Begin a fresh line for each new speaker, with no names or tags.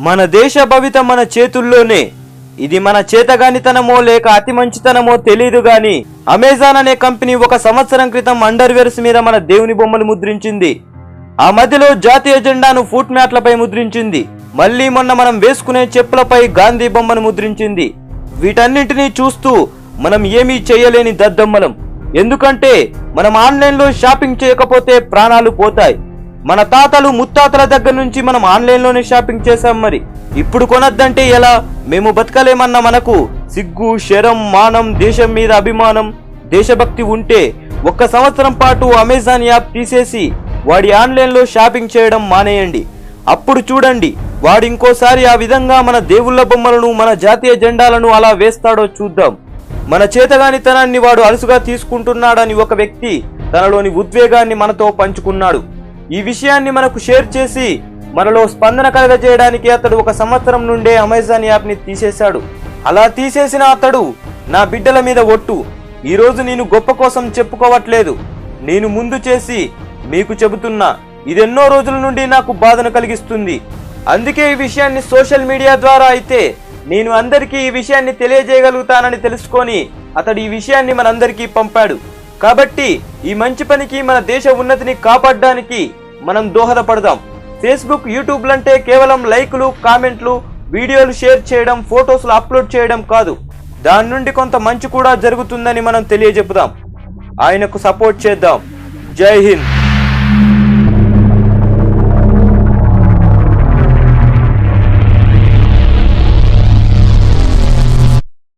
మన దేశ భవిత మన చేతుల్లోనే. ఇది మన చేతగానితనమో లేక అతి మంచితనమో తెలియదు గాని అమెజాన్ అనే కంపెనీ 1 సంవత్సరం క్రితం అండర్వేర్స్ మీద మన దేవుని బొమ్మలు ముద్రించింది. ఆ మధ్యలో జాతీయ జెండాను ఫుట్ మ్యాట్లపై ముద్రించింది. మళ్ళీ మొన్న మనం వేసుకునే చెప్పులపై గాంధీ బొమ్మను ముద్రించింది. వీటన్నింటినీ చూస్తూ మనం ఏమీ చేయలేని దద్దమ్మలం. ఎందుకంటే మనం ఆన్లైన్లో షాపింగ్ చేయకపోతే ప్రాణాలు పోతాయి. మన తాతలు ముత్తాతల దగ్గర నుంచి మనం ఆన్లైన్లోనే షాపింగ్ చేశాం. మరి ఇప్పుడు కొనద్దంటే ఎలా? మేము బతకలేమన్న మనకు సిగ్గు, శరం, మానం, దేశం మీద అభిమానం, దేశభక్తి ఉంటే 1 సంవత్సరం పాటు అమెజాన్ యాప్ తీసేసి వాడి ఆన్లైన్లో షాపింగ్ చేయడం మానేయండి. అప్పుడు చూడండి వాడు ఇంకోసారి ఆ విధంగా మన దేవుళ్ళ బొమ్మలను, మన జాతీయ జెండాలను అలా వేస్తాడో చూద్దాం. మన చేతగానితనాన్ని వాడు అలుసుగా తీసుకుంటున్నాడని ఒక వ్యక్తి తనలోని ఉద్వేగాన్ని మనతో పంచుకున్నాడు. ఈ విషయాన్ని మనకు షేర్ చేసి మనలో స్పందన కలగజేయడానికి అతడు 1 సంవత్సరం నుండే అమెజాన్ యాప్ని తీసేశాడు. అలా తీసేసిన అతడు, నా బిడ్డల మీద ఒట్టు, ఈరోజు నేను గొప్ప కోసం చెప్పుకోవట్లేదు, నేను ముందు చేసి మీకు చెబుతున్నా, ఇదెన్నో రోజుల నుండి నాకు బాధను కలిగిస్తుంది. అందుకే ఈ విషయాన్ని సోషల్ మీడియా ద్వారా అయితే నేను అందరికీ ఈ విషయాన్ని తెలియజేయగలుగుతానని తెలుసుకొని అతడు ఈ విషయాన్ని మనందరికీ పంపాడు. కాబట్టి ఈ మంచి పనికి, మన దేశ ఉన్నతిని కాపాడడానికి మనం దోహదపడదాం. ఫేస్బుక్, యూట్యూబ్లంటే కేవలం లైకులు, కామెంట్లు, వీడియోలు షేర్ చేయడం, ఫోటోస్లు అప్లోడ్ చేయడం కాదు. దాని నుండి కొంత మంచి కూడా జరుగుతుందని మనం తెలియజెప్పుదాం. ఆయనకు సపోర్ట్ చేద్దాం. జై హింద్.